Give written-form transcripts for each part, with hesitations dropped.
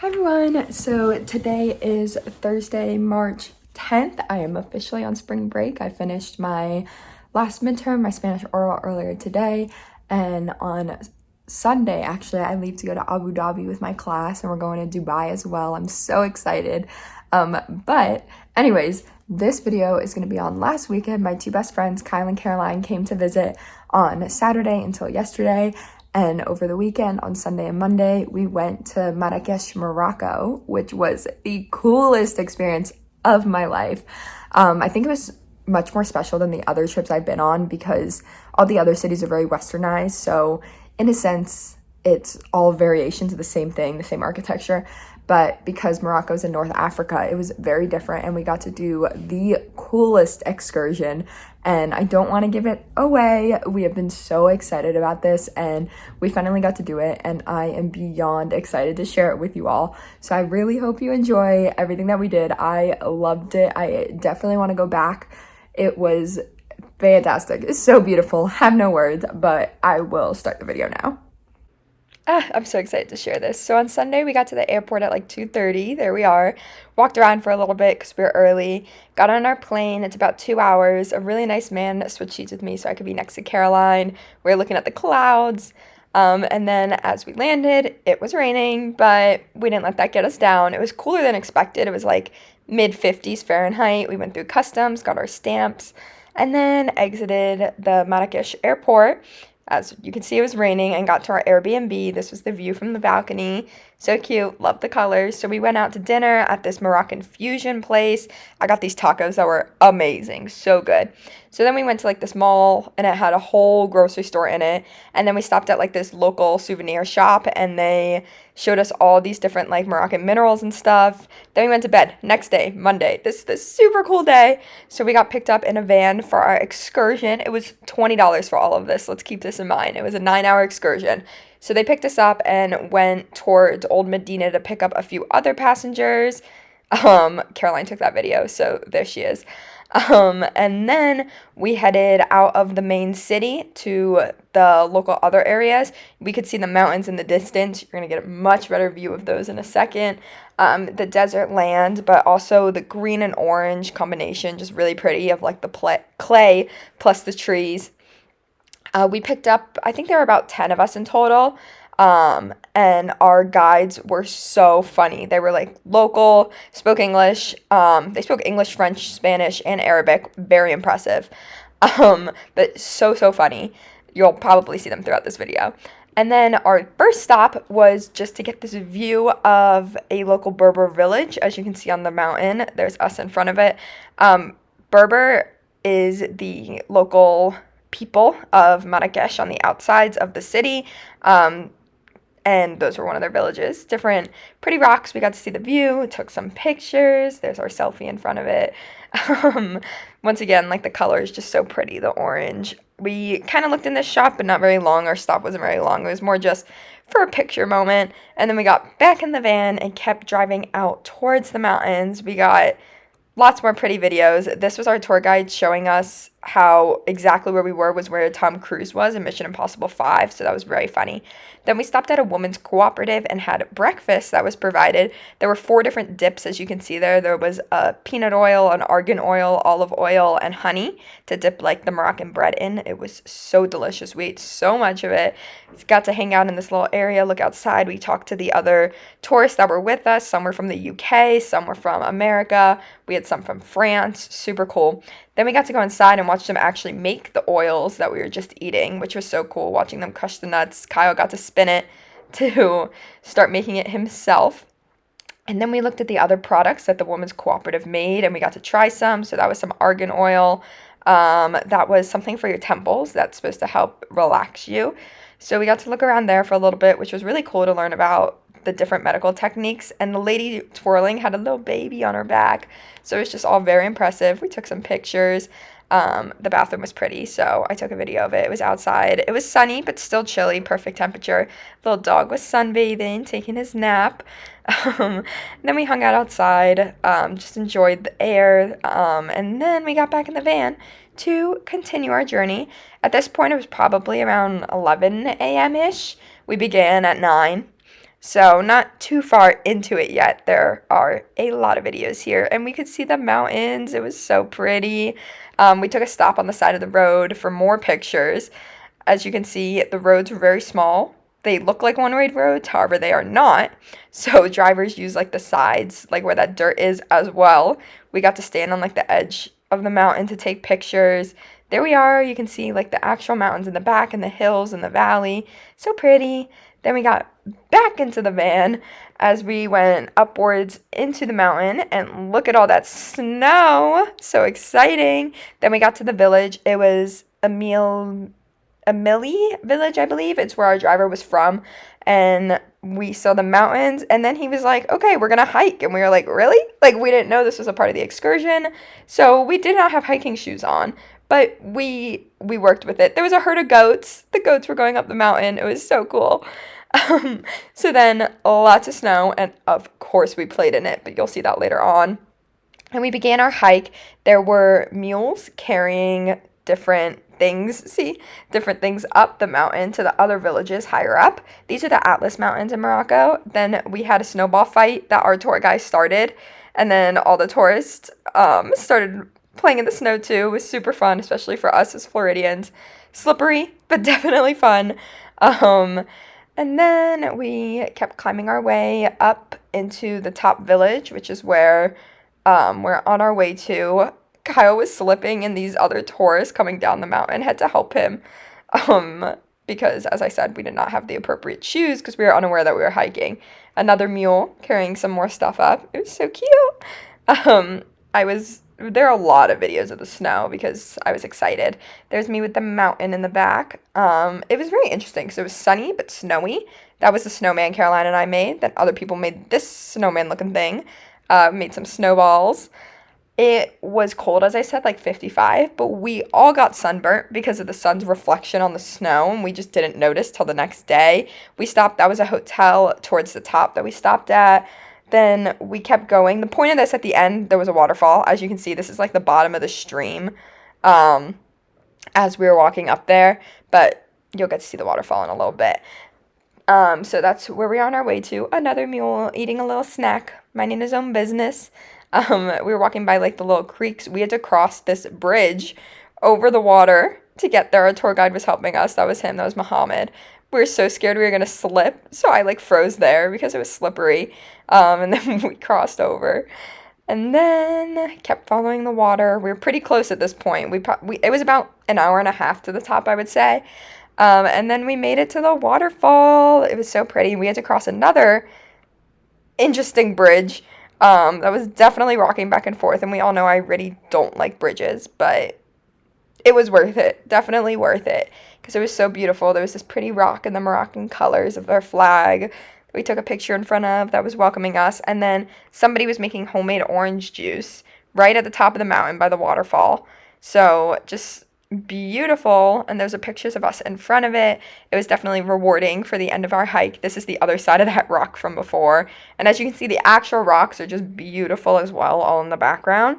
Hi everyone, so today is Thursday, March 10th. I am officially on spring break. I finished my last midterm, my Spanish oral earlier today, and on Sunday, actually, I leave to go to Abu Dhabi with my class, and we're going to Dubai as well. I'm so excited. But anyways, this video is going to be on last weekend. My two best friends, Kyle and Caroline, came to visit on Saturday until yesterday. And over the weekend, on Sunday and Monday, we went to Marrakech, Morocco, which was the coolest experience of my life. I think it was much more special than the other trips I've been on because all the other cities are very westernized. So in a sense, it's all variations of the same thing, the same architecture. But because Morocco's in North Africa, it was very different, and we got to do the coolest excursion. And I don't want to give it away. We have been so excited about this, and we finally got to do it, and I am beyond excited to share it with you all. So I really hope you enjoy everything that we did. I loved it. I definitely want to go back. It was fantastic. It's so beautiful. Have no words, but I will start the video now. I'm so excited to share this. So on Sunday, we got to the airport at like 2:30. There we are. Walked around for a little bit because we were early. Got on our plane. It's about 2 hours. A really nice man switched seats with me so I could be next to Caroline. We were looking at the clouds. And then as we landed, it was raining, but we didn't let that get us down. It was cooler than expected. It was like mid-50s Fahrenheit. We went through customs, got our stamps, and then exited the Marrakech airport. As you can see, it was raining, and got to our Airbnb. This was the view from the balcony. So cute. Love the colors. So we went out to dinner at this Moroccan fusion place. I got these tacos that were amazing. So good. So then we went to like this mall, and it had a whole grocery store in it. And then we stopped at like this local souvenir shop, and they showed us all these different like Moroccan minerals and stuff. Then we went to bed. Next day, Monday. This super cool day. So we got picked up in a van for our excursion. It was $20 for all of this. Let's keep this in mind. It was a 9-hour excursion. So they picked us up and went towards Old Medina to pick up a few other passengers. Caroline took that video, so there she is. And then we headed out of the main city to the local other areas. We could see the mountains in the distance. You're going to get a much better view of those in a second. The desert land, but also the green and orange combination, just really pretty, of like the clay plus the trees. We picked up, I think there were about 10 of us in total. And our guides were so funny. They were like local, spoke English. They spoke English, French, Spanish, and Arabic. Very impressive. But so funny. You'll probably see them throughout this video. And then our first stop was just to get this view of a local Berber village. As you can see on the mountain, there's us in front of it. Berber is the local people of Marrakech on the outsides of the city. And those were one of their villages. Different pretty rocks. We got to see the view, took some pictures. There's our selfie in front of it. Once again, like the color is just so pretty, the orange. We kind of looked in this shop, but not very long. Our stop wasn't very long. It was more just for a picture moment. And then we got back in the van and kept driving out towards the mountains. We got lots more pretty videos. This was our tour guide showing us how exactly where we were was where Tom Cruise was in Mission Impossible 5, so that was very funny. Then we stopped at a women's cooperative and had breakfast that was provided. There were 4 different dips, as you can see there. There was peanut oil, an argan oil, olive oil, and honey to dip like the Moroccan bread in. It was so delicious. We ate so much of it. We got to hang out in this little area, look outside. We talked to the other tourists that were with us. Some were from the UK, some were from America. We had some from France. Super cool. Then we got to go inside and watch them actually make the oils that we were just eating, which was so cool, watching them crush the nuts. Kyle got to spin it to start making it himself. And then we looked at the other products that the women's cooperative made, and we got to try some. So that was some argan oil. That was something for your temples that's supposed to help relax you. So we got to look around there for a little bit, which was really cool to learn about the different medical techniques. And the lady twirling had a little baby on her back, so it was just all very impressive. We took some pictures. The bathroom was pretty, so I took a video of it. It was outside. It was sunny but still chilly, perfect temperature. Little dog was sunbathing, taking his nap. Then we hung out outside, just enjoyed the air, and then we got back in the van to continue our journey. At this point, it was probably around 11 a.m. ish. We began at 9. So not too far into it yet. There are a lot of videos here, and we could see the mountains. It was so pretty. We took a stop on the side of the road for more pictures. As you can see, the roads were very small. They look like one-way roads, however, they are not. So drivers use like the sides, like where that dirt is as well. We got to stand on like the edge of the mountain to take pictures. There we are. You can see like the actual mountains in the back and the hills and the valley. So pretty. Then we got back into the van as we went upwards into the mountain, and look at all that snow. So exciting. Then we got to the village. It was Amili village, I believe. It's where our driver was from. And we saw the mountains, and then he was like, okay, we're gonna hike. And we were like, really? Like, we didn't know this was a part of the excursion. So we did not have hiking shoes on, but we worked with it. There was a herd of goats. The goats were going up the mountain. It was so cool. So then lots of snow, and of course we played in it, but you'll see that later on. And we began our hike. There were mules carrying different things up the mountain to the other villages higher up. These are the Atlas Mountains in Morocco. Then we had a snowball fight that our tour guide started, and then all the tourists started playing in the snow too. It was super fun, especially for us as Floridians. Slippery, but definitely fun. And then we kept climbing our way up into the top village, which is where we're on our way to. Kyle was slipping, and these other tourists coming down the mountain had to help him because, as I said, we did not have the appropriate shoes because we were unaware that we were hiking. Another mule carrying some more stuff up. It was so cute. There are a lot of videos of the snow because I was excited. There's me with the mountain in the back. It was very interesting because it was sunny but snowy. That was the snowman Caroline and I made. Then other people made this snowman looking thing. Made some snowballs. It was cold, as I said, like 55, but we all got sunburnt because of the sun's reflection on the snow, and we just didn't notice till the next day. We stopped, that was a hotel towards the top that we stopped at. Then we kept going. The point of this, at the end, there was a waterfall. As you can see, this is like the bottom of the stream as we were walking up there, but you'll get to see the waterfall in a little bit. So that's where we are on our way to. Another mule eating a little snack, minding his own business. We were walking by like the little creeks. We had to cross this bridge over the water to get there. Our tour guide was helping us. That was him. That was Muhammad. We were so scared we were going to slip. So I like froze there because it was slippery. And then we crossed over and then kept following the water. We were pretty close at this point. It was about an hour and a half to the top, I would say. And then we made it to the waterfall. It was so pretty. We had to cross another interesting bridge. That was definitely rocking back and forth, and we all know I really don't like bridges, but it was worth it. Definitely worth it, because it was so beautiful. There was this pretty rock in the Moroccan colors of their flag that we took a picture in front of that was welcoming us, and then somebody was making homemade orange juice right at the top of the mountain by the waterfall. So just beautiful, and there's pictures of us in front of it. It was definitely rewarding for the end of our hike. This is the other side of that rock from before, and as you can see, the actual rocks are just beautiful as well, all in the background.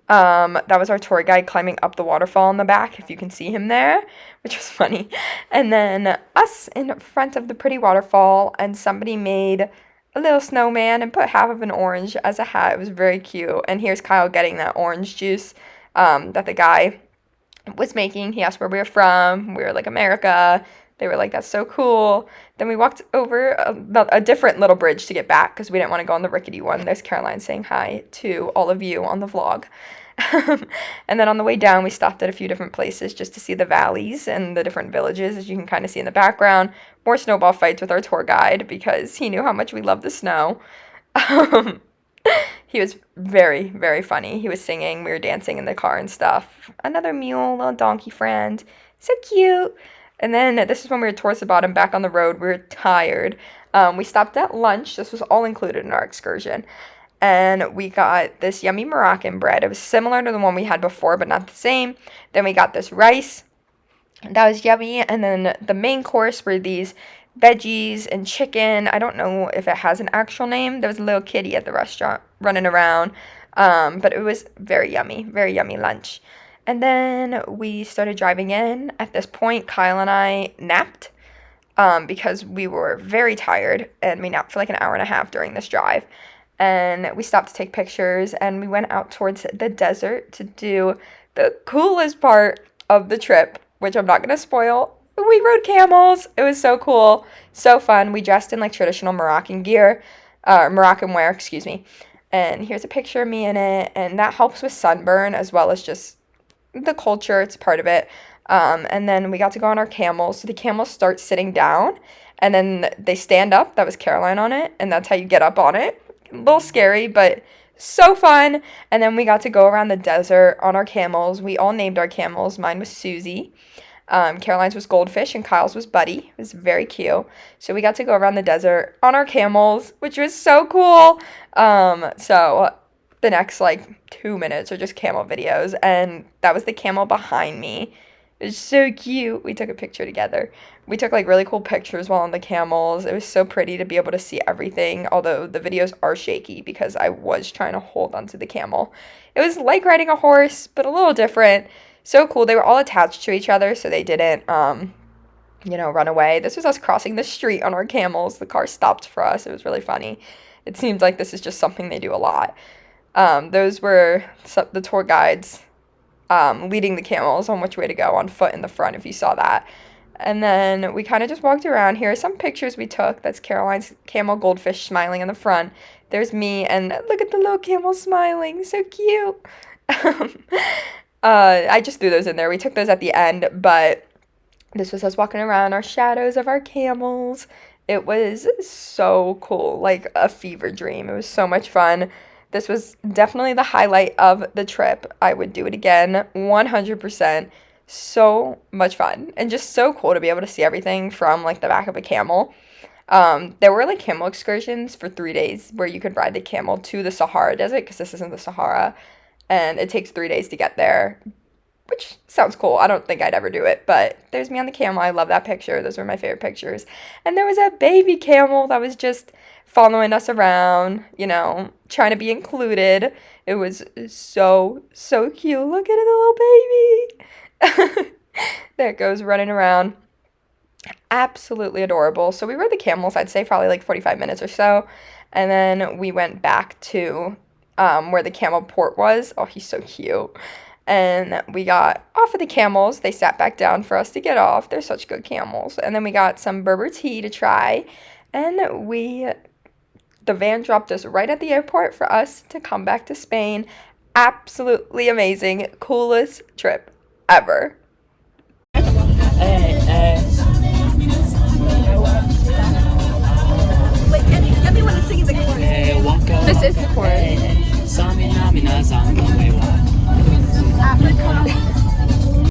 That was our tour guide climbing up the waterfall in the back, if you can see him there, which was funny. And then us in front of the pretty waterfall, and somebody made a little snowman and put half of an orange as a hat. It was very cute. And here's Kyle getting that orange juice that the guy was making. He asked where we were from. We were like, America. They were like, that's so cool. Then we walked over a different little bridge to get back because we didn't want to go on the rickety one. There's Caroline saying hi to all of you on the vlog. And then on the way down, we stopped at a few different places just to see the valleys and the different villages, as you can kind of see in the background. More snowball fights with our tour guide because he knew how much we love the snow. He was very, very funny. He was singing. We were dancing in the car and stuff. Another mule, little donkey friend. So cute. And then this is when we were towards the bottom, back on the road. We were tired. We stopped at lunch. This was all included in our excursion. And we got this yummy Moroccan bread. It was similar to the one we had before, but not the same. Then we got this rice. That was yummy. And then the main course were these veggies and chicken. I don't know if it has an actual name. There was a little kitty at the restaurant running around. But it was very yummy lunch. And then we started driving in. At this point, Kyle and I napped. because we were very tired and we napped for like an hour and a half during this drive. And we stopped to take pictures, and we went out towards the desert to do the coolest part of the trip, which I'm not going to spoil. We rode camels. It was so cool, so fun. We dressed in like traditional Moroccan gear, Moroccan wear, excuse me. And here's a picture of me in it, and that helps with sunburn as well as just the culture. It's part of it. And then we got to go on our camels. So the camels start sitting down, and then they stand up. That was Caroline on it, and that's how you get up on it. A little scary, but so fun. And then we got to go around the desert on our camels. We all named our camels. Mine was Susie. Caroline's was Goldfish, and Kyle's was Buddy. It was very cute. So we got to go around the desert on our camels, which was so cool. So the next like 2 minutes are just camel videos, and that was the camel behind me. It was so cute. We took a picture together. We took like really cool pictures while on the camels. It was so pretty to be able to see everything, although the videos are shaky because I was trying to hold onto the camel. It was like riding a horse, but a little different. So cool. They were all attached to each other, so they didn't, run away. This was us crossing the street on our camels. The car stopped for us. It was really funny. It seems like this is just something they do a lot. Those were the tour guides leading the camels on which way to go on foot in the front, if you saw that. And then we kind of just walked around. Here are some pictures we took. That's Caroline's camel Goldfish smiling in the front. There's me, and look at the little camel smiling. So cute. I just threw those in there. We took those at the end, but this was us walking around our shadows of our camels. It was so cool, like a fever dream. It was so much fun. This was definitely the highlight of the trip. I would do it again, 100%. So much fun, and just so cool to be able to see everything from like the back of a camel. There were like camel excursions for 3 days where you could ride the camel to the Sahara Desert, because this isn't the Sahara, and it takes 3 days to get there, which sounds cool. I don't think I'd ever do it, but there's me on the camel. I love that picture. Those were my favorite pictures. And there was a baby camel that was just following us around, trying to be included. It was so, so cute. Look at it, the little baby. There it goes, running around. Absolutely adorable. So we rode the camels, I'd say probably like 45 minutes or so. And then we went back to where the camel port was. Oh, he's so cute. And we got off of the camels. They sat back down for us to get off. They're such good camels. And then we got some Berber tea to try. And the van dropped us right at the airport for us to come back to Spain. Absolutely amazing. Coolest trip ever. Like everyone is singing the chorus. This is the chorus.